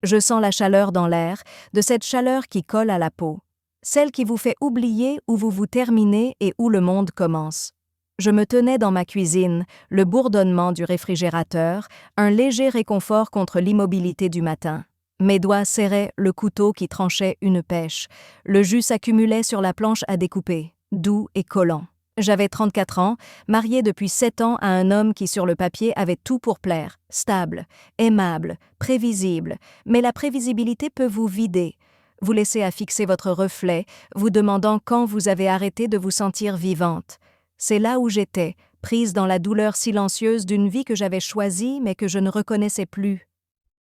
Je sens la chaleur dans l'air, de cette chaleur qui colle à la peau. Celle qui vous fait oublier où vous vous terminez et où le monde commence. Je me tenais dans ma cuisine, le bourdonnement du réfrigérateur, un léger réconfort contre l'immobilité du matin. Mes doigts serraient le couteau qui tranchait une pêche. Le jus s'accumulait sur la planche à découper, doux et collant. J'avais 34 ans, mariée depuis 7 ans à un homme qui sur le papier avait tout pour plaire, stable, aimable, prévisible, mais la prévisibilité peut vous vider. Vous laisser à fixer votre reflet, vous demandant quand vous avez arrêté de vous sentir vivante. C'est là où j'étais, prise dans la douleur silencieuse d'une vie que j'avais choisie mais que je ne reconnaissais plus.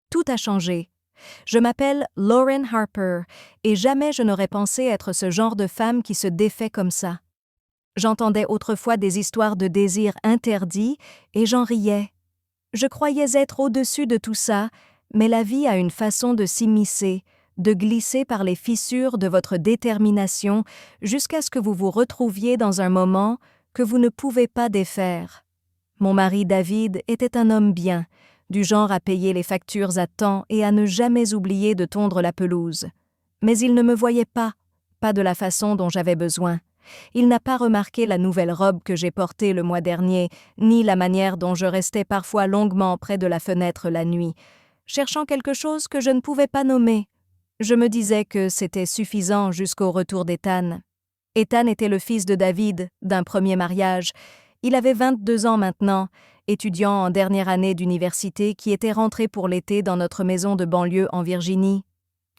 Tout a changé. Je m'appelle Lauren Harper, et jamais je n'aurais pensé être ce genre de femme qui se défait comme ça. J'entendais autrefois des histoires de désirs interdits, et j'en riais. Je croyais être au-dessus de tout ça, mais la vie a une façon de s'immiscer, de glisser par les fissures de votre détermination jusqu'à ce que vous vous retrouviez dans un moment que vous ne pouvez pas défaire. Mon mari David était un homme bien, du genre à payer les factures à temps et à ne jamais oublier de tondre la pelouse. Mais il ne me voyait pas de la façon dont j'avais besoin. Il n'a pas remarqué la nouvelle robe que j'ai portée le mois dernier, ni la manière dont je restais parfois longuement près de la fenêtre la nuit, cherchant quelque chose que je ne pouvais pas nommer. Je me disais que c'était suffisant jusqu'au retour d'Ethan. Ethan était le fils de David, d'un premier mariage. Il avait 22 ans maintenant, étudiant en dernière année d'université qui était rentré pour l'été dans notre maison de banlieue en Virginie.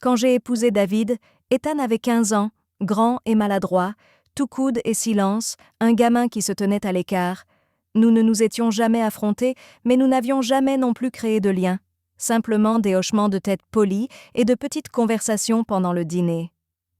Quand j'ai épousé David, Ethan avait 15 ans, grand et maladroit, tout coude et silence, un gamin qui se tenait à l'écart. Nous ne nous étions jamais affrontés, mais nous n'avions jamais non plus créé de lien. Simplement des hochements de tête polis et de petites conversations pendant le dîner.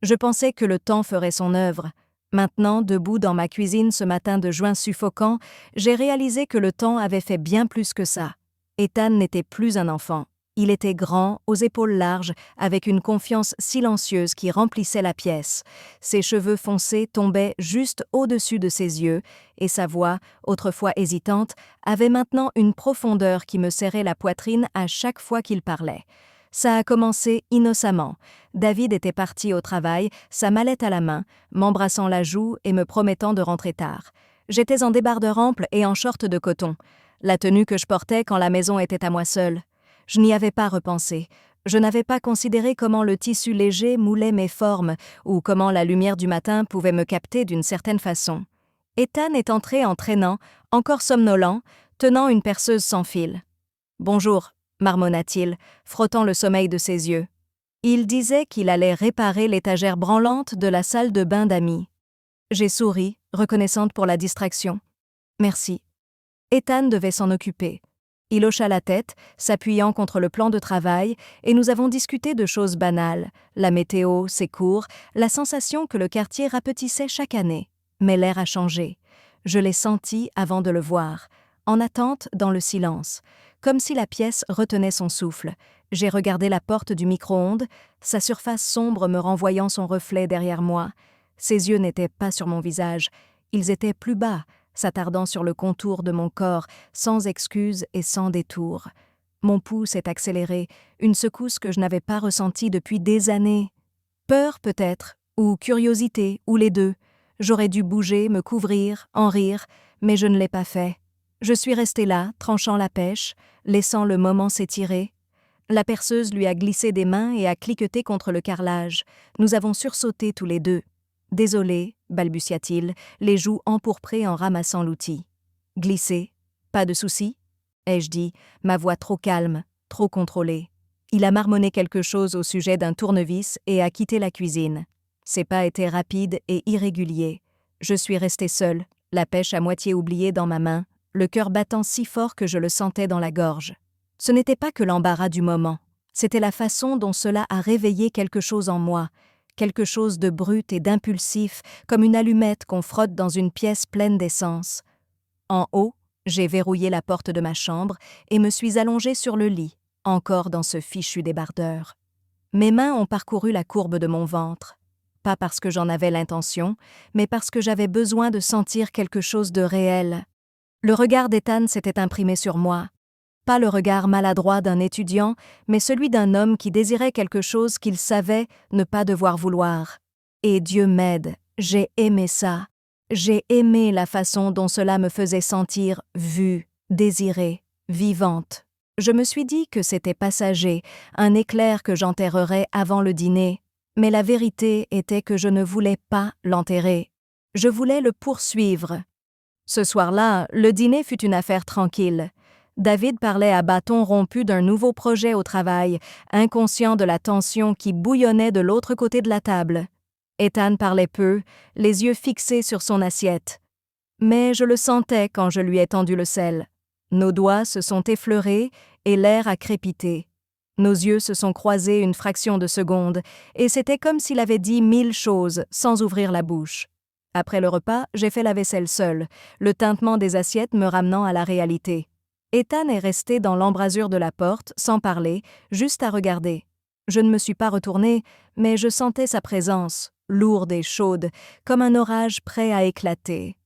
Je pensais que le temps ferait son œuvre. Maintenant, debout dans ma cuisine ce matin de juin suffocant, j'ai réalisé que le temps avait fait bien plus que ça. Ethan n'était plus un enfant. Il était grand, aux épaules larges, avec une confiance silencieuse qui remplissait la pièce. Ses cheveux foncés tombaient juste au-dessus de ses yeux, et sa voix, autrefois hésitante, avait maintenant une profondeur qui me serrait la poitrine à chaque fois qu'il parlait. Ça a commencé innocemment. David était parti au travail, sa mallette à la main, m'embrassant la joue et me promettant de rentrer tard. J'étais en débardeur ample et en short de coton, la tenue que je portais quand la maison était à moi seule. Je n'y avais pas repensé. Je n'avais pas considéré comment le tissu léger moulait mes formes ou comment la lumière du matin pouvait me capter d'une certaine façon. Ethan est entré en traînant, encore somnolent, tenant une perceuse sans fil. « Bonjour », marmonna-t-il, frottant le sommeil de ses yeux. Il disait qu'il allait réparer l'étagère branlante de la salle de bain d'amis. J'ai souri, reconnaissante pour la distraction. « Merci. » Ethan devait s'en occuper. Il hocha la tête, s'appuyant contre le plan de travail, et nous avons discuté de choses banales, la météo, ses cours, la sensation que le quartier rapetissait chaque année. Mais l'air a changé. Je l'ai senti avant de le voir, en attente dans le silence, comme si la pièce retenait son souffle. J'ai regardé la porte du micro-ondes, sa surface sombre me renvoyant son reflet derrière moi. Ses yeux n'étaient pas sur mon visage, ils étaient plus bas, s'attardant sur le contour de mon corps, sans excuse et sans détour. Mon pouls s'est accéléré, une secousse que je n'avais pas ressentie depuis des années. Peur peut-être, ou curiosité, ou les deux. J'aurais dû bouger, me couvrir, en rire, mais je ne l'ai pas fait. Je suis restée là, tranchant la pêche, laissant le moment s'étirer. La perceuse lui a glissé des mains et a cliqueté contre le carrelage. Nous avons sursauté tous les deux. « Désolé », balbutia-t-il, les joues empourprées en ramassant l'outil. « Glissé. Pas de souci ?» ai-je dit, ma voix trop calme, trop contrôlée. Il a marmonné quelque chose au sujet d'un tournevis et a quitté la cuisine. Ses pas étaient rapides et irréguliers. Je suis restée seule, la pêche à moitié oubliée dans ma main, le cœur battant si fort que je le sentais dans la gorge. Ce n'était pas que l'embarras du moment, c'était la façon dont cela a réveillé quelque chose en moi, quelque chose de brut et d'impulsif, comme une allumette qu'on frotte dans une pièce pleine d'essence. En haut, j'ai verrouillé la porte de ma chambre et me suis allongée sur le lit, encore dans ce fichu débardeur. Mes mains ont parcouru la courbe de mon ventre, pas parce que j'en avais l'intention, mais parce que j'avais besoin de sentir quelque chose de réel. Le regard d'Ethan s'était imprimé sur moi. Pas le regard maladroit d'un étudiant, mais celui d'un homme qui désirait quelque chose qu'il savait ne pas devoir vouloir. Et Dieu m'aide, j'ai aimé ça. J'ai aimé la façon dont cela me faisait sentir vue, désirée, vivante. Je me suis dit que c'était passager, un éclair que j'enterrerais avant le dîner, mais la vérité était que je ne voulais pas l'enterrer. Je voulais le poursuivre. Ce soir-là, le dîner fut une affaire tranquille. David parlait à bâton rompu d'un nouveau projet au travail, inconscient de la tension qui bouillonnait de l'autre côté de la table. Ethan parlait peu, les yeux fixés sur son assiette. Mais je le sentais quand je lui ai tendu le sel. Nos doigts se sont effleurés et l'air a crépité. Nos yeux se sont croisés une fraction de seconde, et c'était comme s'il avait dit 1000 choses sans ouvrir la bouche. Après le repas, j'ai fait la vaisselle seule, le tintement des assiettes me ramenant à la réalité. Ethan est resté dans l'embrasure de la porte, sans parler, juste à regarder. Je ne me suis pas retournée, mais je sentais sa présence, lourde et chaude, comme un orage prêt à éclater.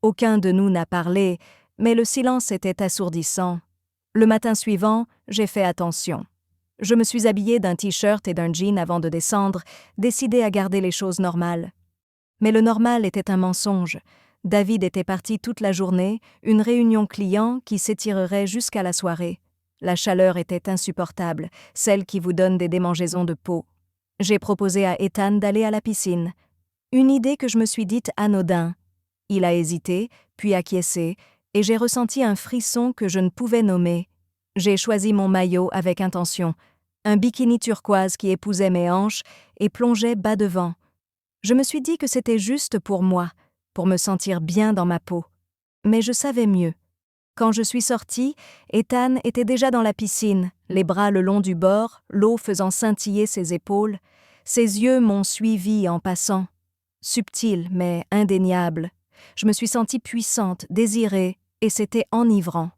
Aucun de nous n'a parlé, mais le silence était assourdissant. Le matin suivant, j'ai fait attention. Je me suis habillée d'un t-shirt et d'un jean avant de descendre, décidée à garder les choses normales. Mais le normal était un mensonge. David était parti toute la journée, une réunion client qui s'étirerait jusqu'à la soirée. La chaleur était insupportable, celle qui vous donne des démangeaisons de peau. J'ai proposé à Ethan d'aller à la piscine. Une idée que je me suis dite anodin. Il a hésité, puis acquiescé, et j'ai ressenti un frisson que je ne pouvais nommer. J'ai choisi mon maillot avec intention, un bikini turquoise qui épousait mes hanches et plongeait bas devant. Je me suis dit que c'était juste pour moi, pour me sentir bien dans ma peau. Mais je savais mieux. Quand je suis sortie, Ethan était déjà dans la piscine, les bras le long du bord, l'eau faisant scintiller ses épaules. Ses yeux m'ont suivi en passant. Subtil, mais indéniable. Je me suis sentie puissante, désirée, et c'était enivrant.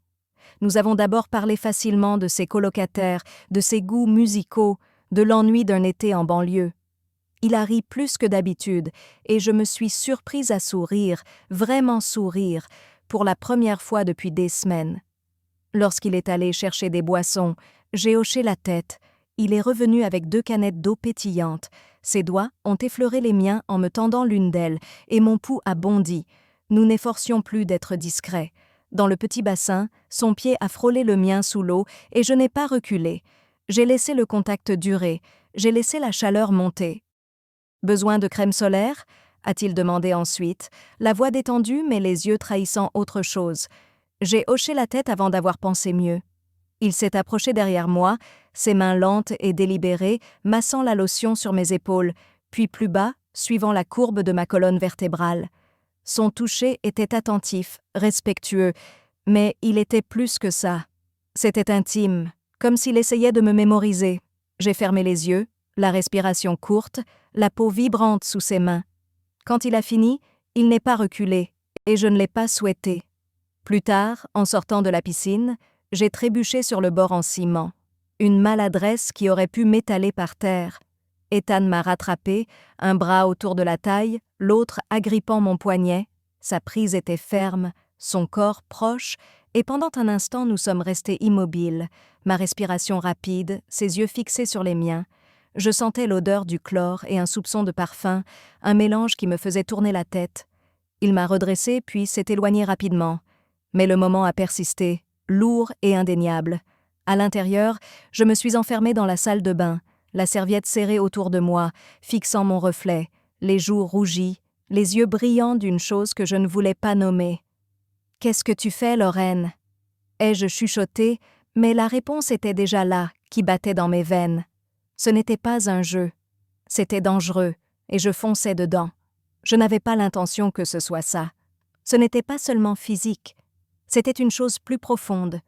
Nous avons d'abord parlé facilement de ses colocataires, de ses goûts musicaux, de l'ennui d'un été en banlieue. Il a ri plus que d'habitude, et je me suis surprise à sourire, vraiment sourire, pour la première fois depuis des semaines. Lorsqu'il est allé chercher des boissons, j'ai hoché la tête. Il est revenu avec 2 canettes d'eau pétillante. Ses doigts ont effleuré les miens en me tendant l'une d'elles, et mon pouls a bondi. Nous n'efforcions plus d'être discrets. Dans le petit bassin, son pied a frôlé le mien sous l'eau, et je n'ai pas reculé. J'ai laissé le contact durer, j'ai laissé la chaleur monter. « Besoin de crème solaire ?» a-t-il demandé ensuite, la voix détendue mais les yeux trahissant autre chose. J'ai hoché la tête avant d'avoir pensé mieux. Il s'est approché derrière moi, ses mains lentes et délibérées, massant la lotion sur mes épaules, puis plus bas, suivant la courbe de ma colonne vertébrale. Son toucher était attentif, respectueux, mais il était plus que ça. C'était intime, comme s'il essayait de me mémoriser. J'ai fermé les yeux, la respiration courte, la peau vibrante sous ses mains. Quand il a fini, il n'est pas reculé, et je ne l'ai pas souhaité. Plus tard, en sortant de la piscine, j'ai trébuché sur le bord en ciment. Une maladresse qui aurait pu m'étaler par terre. Ethan m'a rattrapé, un bras autour de la taille, l'autre agrippant mon poignet. Sa prise était ferme, son corps proche, et pendant un instant nous sommes restés immobiles, ma respiration rapide, ses yeux fixés sur les miens. Je sentais l'odeur du chlore et un soupçon de parfum, un mélange qui me faisait tourner la tête. Il m'a redressé puis s'est éloigné rapidement. Mais le moment a persisté, lourd et indéniable. À l'intérieur, je me suis enfermée dans la salle de bain, la serviette serrée autour de moi, fixant mon reflet, les joues rougies, les yeux brillants d'une chose que je ne voulais pas nommer. « Qu'est-ce que tu fais, Lorraine ?» ai-je chuchoté, mais la réponse était déjà là, qui battait dans mes veines. Ce n'était pas un jeu. C'était dangereux, et je fonçais dedans. Je n'avais pas l'intention que ce soit ça. Ce n'était pas seulement physique. C'était une chose plus profonde,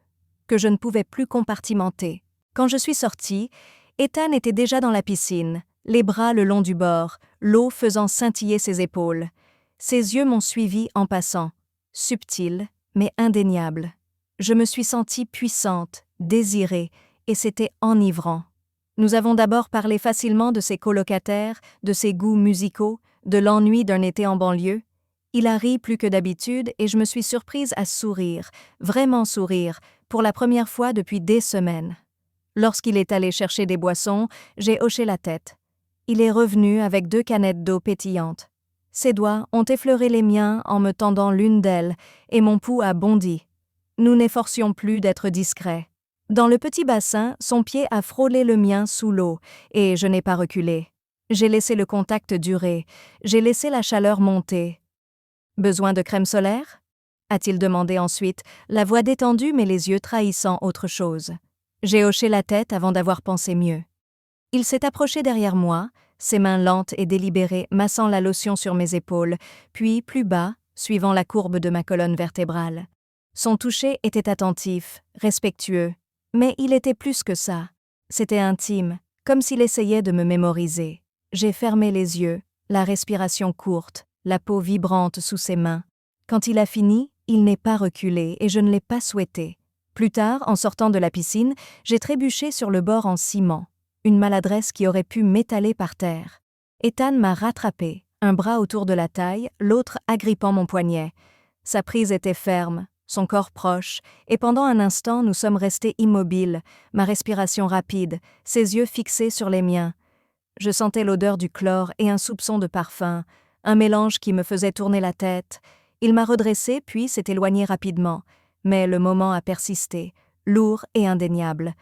que je ne pouvais plus compartimenter. Quand je suis sortie, Ethan était déjà dans la piscine, les bras le long du bord, l'eau faisant scintiller ses épaules. Ses yeux m'ont suivi en passant, subtil, mais indéniable. Je me suis sentie puissante, désirée, et c'était enivrant. Nous avons d'abord parlé facilement de ses colocataires, de ses goûts musicaux, de l'ennui d'un été en banlieue. Il a ri plus que d'habitude et je me suis surprise à sourire, vraiment sourire, pour la première fois depuis des semaines. Lorsqu'il est allé chercher des boissons, j'ai hoché la tête. Il est revenu avec 2 canettes d'eau pétillante. Ses doigts ont effleuré les miens en me tendant l'une d'elles, et mon pouls a bondi. Nous n'efforcions plus d'être discrets. Dans le petit bassin, son pied a frôlé le mien sous l'eau, et je n'ai pas reculé. J'ai laissé le contact durer, j'ai laissé la chaleur monter. « Besoin de crème solaire ?» a-t-il demandé ensuite, la voix détendue mais les yeux trahissant autre chose. J'ai hoché la tête avant d'avoir pensé mieux. Il s'est approché derrière moi, ses mains lentes et délibérées massant la lotion sur mes épaules, puis plus bas, suivant la courbe de ma colonne vertébrale. Son toucher était attentif, respectueux, mais il était plus que ça. C'était intime, comme s'il essayait de me mémoriser. J'ai fermé les yeux, la respiration courte, la peau vibrante sous ses mains. Quand il a fini, il n'est pas reculé et je ne l'ai pas souhaité. Plus tard, en sortant de la piscine, j'ai trébuché sur le bord en ciment, une maladresse qui aurait pu m'étaler par terre. Ethan m'a rattrapé, un bras autour de la taille, l'autre agrippant mon poignet. Sa prise était ferme, son corps proche, et pendant un instant nous sommes restés immobiles, ma respiration rapide, ses yeux fixés sur les miens. Je sentais l'odeur du chlore et un soupçon de parfum, un mélange qui me faisait tourner la tête. Il m'a redressé puis s'est éloigné rapidement, mais le moment a persisté, lourd et indéniable.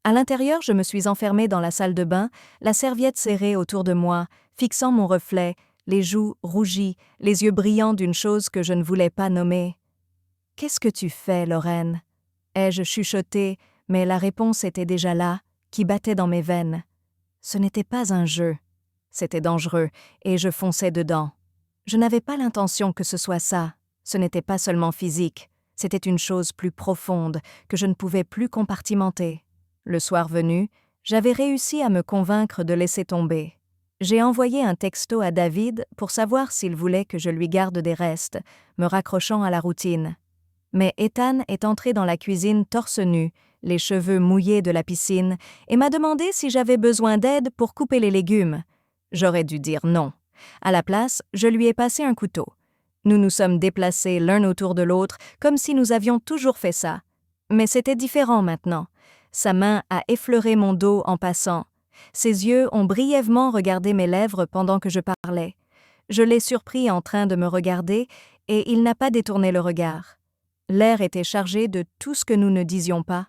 À l'intérieur, je me suis enfermée dans la salle de bain, la serviette serrée autour de moi, fixant mon reflet, les joues rougies, les yeux brillants d'une chose que je ne voulais pas nommer. « Qu'est-ce que tu fais, Lorraine ?» ai-je chuchoté, mais la réponse était déjà là, qui battait dans mes veines. Ce n'était pas un jeu. C'était dangereux, et je fonçais dedans. Je n'avais pas l'intention que ce soit ça. Ce n'était pas seulement physique. C'était une chose plus profonde, que je ne pouvais plus compartimenter. Le soir venu, j'avais réussi à me convaincre de laisser tomber. J'ai envoyé un texto à David pour savoir s'il voulait que je lui garde des restes, me raccrochant à la routine. Mais Ethan est entré dans la cuisine torse nu, les cheveux mouillés de la piscine, et m'a demandé si j'avais besoin d'aide pour couper les légumes. J'aurais dû dire non. À la place, je lui ai passé un couteau. Nous nous sommes déplacés l'un autour de l'autre, comme si nous avions toujours fait ça. Mais c'était différent maintenant. Sa main a effleuré mon dos en passant. Ses yeux ont brièvement regardé mes lèvres pendant que je parlais. Je l'ai surpris en train de me regarder, et il n'a pas détourné le regard. L'air était chargé de tout ce que nous ne disions pas.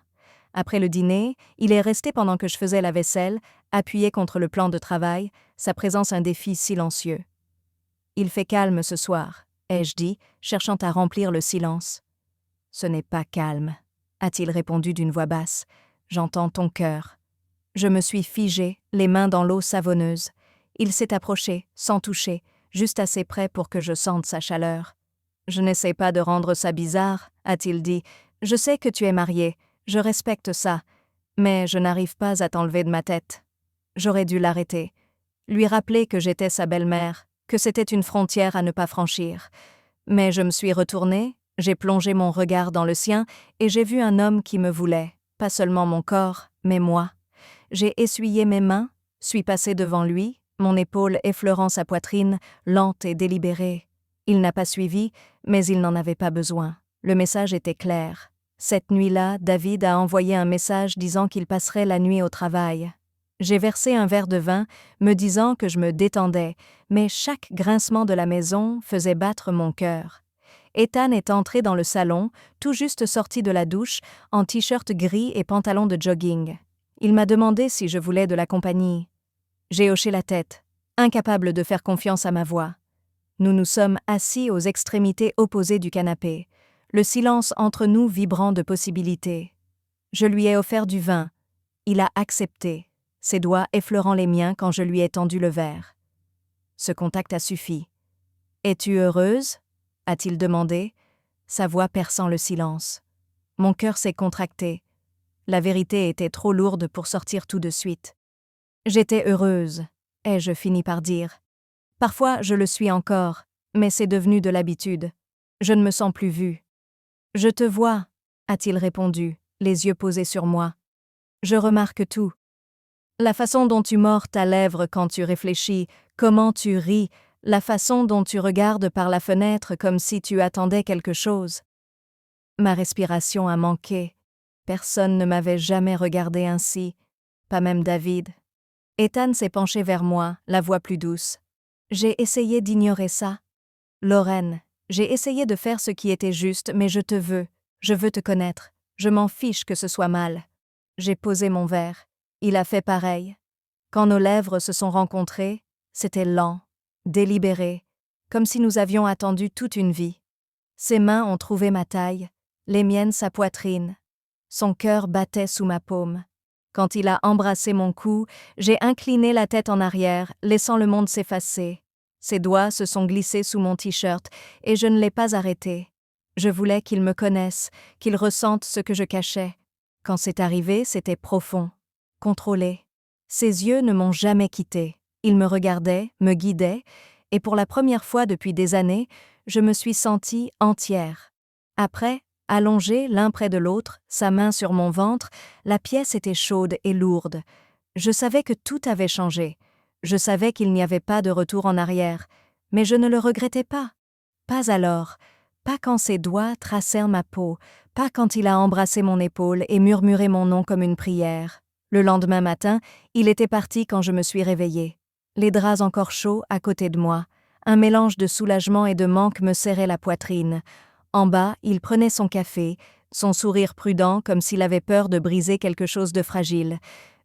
Après le dîner, il est resté pendant que je faisais la vaisselle, appuyé contre le plan de travail, sa présence un défi silencieux. « Il fait calme ce soir », ai-je dit, cherchant à remplir le silence. « Ce n'est pas calme », a-t-il répondu d'une voix basse. « J'entends ton cœur. » Je me suis figée, les mains dans l'eau savonneuse. Il s'est approché, sans toucher, juste assez près pour que je sente sa chaleur. « Je n'essaie pas de rendre ça bizarre », a-t-il dit. « Je sais que tu es marié, je respecte ça, mais je n'arrive pas à t'enlever de ma tête. » J'aurais dû l'arrêter, lui rappeler que j'étais sa belle-mère, que c'était une frontière à ne pas franchir. Mais je me suis retournée, j'ai plongé mon regard dans le sien et j'ai vu un homme qui me voulait, pas seulement mon corps, mais moi. J'ai essuyé mes mains, suis passée devant lui, mon épaule effleurant sa poitrine, lente et délibérée. Il n'a pas suivi, mais il n'en avait pas besoin. Le message était clair. Cette nuit-là, David a envoyé un message disant qu'il passerait la nuit au travail. J'ai versé un verre de vin, me disant que je me détendais, mais chaque grincement de la maison faisait battre mon cœur. Ethan est entré dans le salon, tout juste sorti de la douche, en t-shirt gris et pantalon de jogging. Il m'a demandé si je voulais de la compagnie. J'ai hoché la tête, incapable de faire confiance à ma voix. Nous nous sommes assis aux extrémités opposées du canapé, le silence entre nous vibrant de possibilités. Je lui ai offert du vin. Il a accepté, ses doigts effleurant les miens quand je lui ai tendu le verre. Ce contact a suffi. « Es-tu heureuse ?» a-t-il demandé, sa voix perçant le silence. Mon cœur s'est contracté. La vérité était trop lourde pour sortir tout de suite. J'étais heureuse, ai-je fini par dire. Parfois, je le suis encore, mais c'est devenu de l'habitude. Je ne me sens plus vue. « Je te vois », a-t-il répondu, les yeux posés sur moi. « Je remarque tout. La façon dont tu mords ta lèvre quand tu réfléchis, comment tu ris, la façon dont tu regardes par la fenêtre comme si tu attendais quelque chose. » Ma respiration a manqué. Personne ne m'avait jamais regardé ainsi, pas même David. Ethan s'est penché vers moi, la voix plus douce. J'ai essayé d'ignorer ça. Lorraine, j'ai essayé de faire ce qui était juste, mais je veux te connaître. Je m'en fiche que ce soit mal. J'ai posé mon verre. Il a fait pareil. Quand nos lèvres se sont rencontrées, c'était lent, délibéré, comme si nous avions attendu toute une vie. Ses mains ont trouvé ma taille, les miennes sa poitrine. Son cœur battait sous ma paume. Quand il a embrassé mon cou, j'ai incliné la tête en arrière, laissant le monde s'effacer. Ses doigts se sont glissés sous mon t-shirt et je ne l'ai pas arrêté. Je voulais qu'il me connaisse, qu'il ressente ce que je cachais. Quand c'est arrivé, c'était profond, contrôlé. Ses yeux ne m'ont jamais quitté. Ils me regardaient, me guidaient, et pour la première fois depuis des années, je me suis sentie entière. Après, allongés l'un près de l'autre, sa main sur mon ventre, la pièce était chaude et lourde. Je savais que tout avait changé. Je savais qu'il n'y avait pas de retour en arrière, mais je ne le regrettais pas. Pas alors, pas quand ses doigts tracèrent ma peau, pas quand il a embrassé mon épaule et murmuré mon nom comme une prière. Le lendemain matin, il était parti quand je me suis réveillée. Les draps encore chauds à côté de moi. Un mélange de soulagement et de manque me serrait la poitrine. En bas, il prenait son café, son sourire prudent comme s'il avait peur de briser quelque chose de fragile.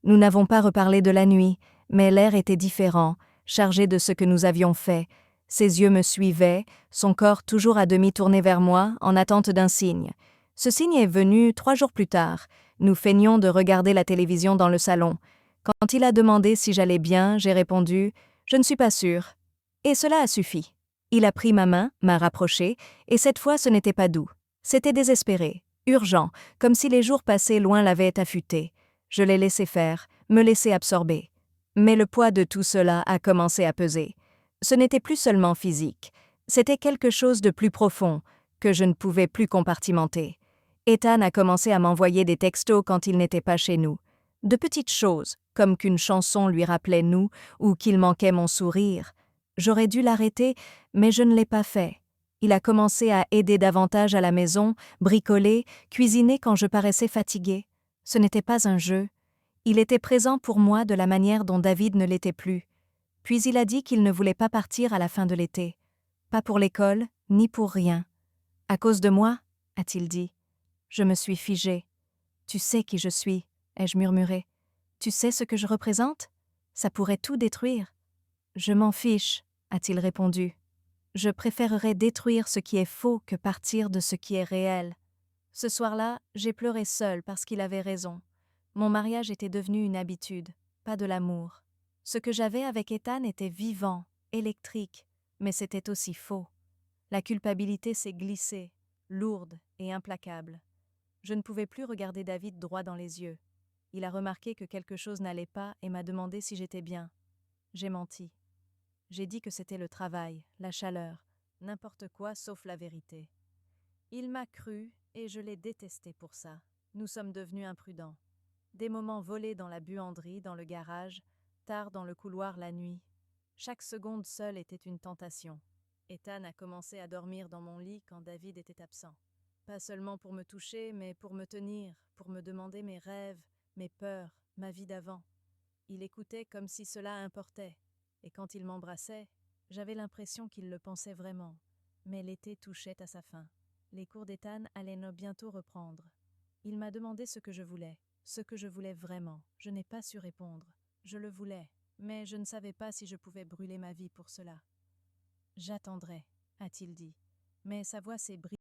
Nous n'avons pas reparlé de la nuit, mais l'air était différent, chargé de ce que nous avions fait. Ses yeux me suivaient, son corps toujours à demi tourné vers moi, en attente d'un signe. Ce signe est venu 3 jours plus tard. Nous feignions de regarder la télévision dans le salon. Quand il a demandé si j'allais bien, j'ai répondu « Je ne suis pas sûre ». Et cela a suffi. Il a pris ma main, m'a rapprochée, et cette fois ce n'était pas doux. C'était désespéré, urgent, comme si les jours passés loin l'avaient affûté. Je l'ai laissé faire, me laisser absorber. Mais le poids de tout cela a commencé à peser. Ce n'était plus seulement physique, c'était quelque chose de plus profond, que je ne pouvais plus compartimenter. Ethan a commencé à m'envoyer des textos quand il n'était pas chez nous. De petites choses, comme qu'une chanson lui rappelait nous, ou qu'il manquait mon sourire. J'aurais dû l'arrêter, mais je ne l'ai pas fait. Il a commencé à aider davantage à la maison, bricoler, cuisiner quand je paraissais fatiguée. Ce n'était pas un jeu. Il était présent pour moi de la manière dont David ne l'était plus. Puis il a dit qu'il ne voulait pas partir à la fin de l'été. Pas pour l'école, ni pour rien. À cause de moi, a-t-il dit. Je me suis figée. Tu sais qui je suis, ai-je murmuré. Tu sais ce que je représente? Ça pourrait tout détruire. Je m'en fiche, a-t-il répondu. Je préférerais détruire ce qui est faux que partir de ce qui est réel. Ce soir-là, j'ai pleuré seule parce qu'il avait raison. Mon mariage était devenu une habitude, pas de l'amour. Ce que j'avais avec Ethan était vivant, électrique, mais c'était aussi faux. La culpabilité s'est glissée, lourde et implacable. Je ne pouvais plus regarder David droit dans les yeux. Il a remarqué que quelque chose n'allait pas et m'a demandé si j'étais bien. J'ai menti. J'ai dit que c'était le travail, la chaleur, n'importe quoi sauf la vérité. Il m'a cru et je l'ai détesté pour ça. Nous sommes devenus imprudents. Des moments volés dans la buanderie, dans le garage, tard dans le couloir la nuit. Chaque seconde seule était une tentation. Ethan a commencé à dormir dans mon lit quand David était absent. Pas seulement pour me toucher, mais pour me tenir, pour me demander mes rêves, mes peurs, ma vie d'avant. Il écoutait comme si cela importait, et quand il m'embrassait, j'avais l'impression qu'il le pensait vraiment. Mais l'été touchait à sa fin. Les cours d'Ethan allaient bientôt reprendre. Il m'a demandé ce que je voulais vraiment. Je n'ai pas su répondre. Je le voulais, mais je ne savais pas si je pouvais brûler ma vie pour cela. J'attendrai, a-t-il dit, mais sa voix s'est brisée.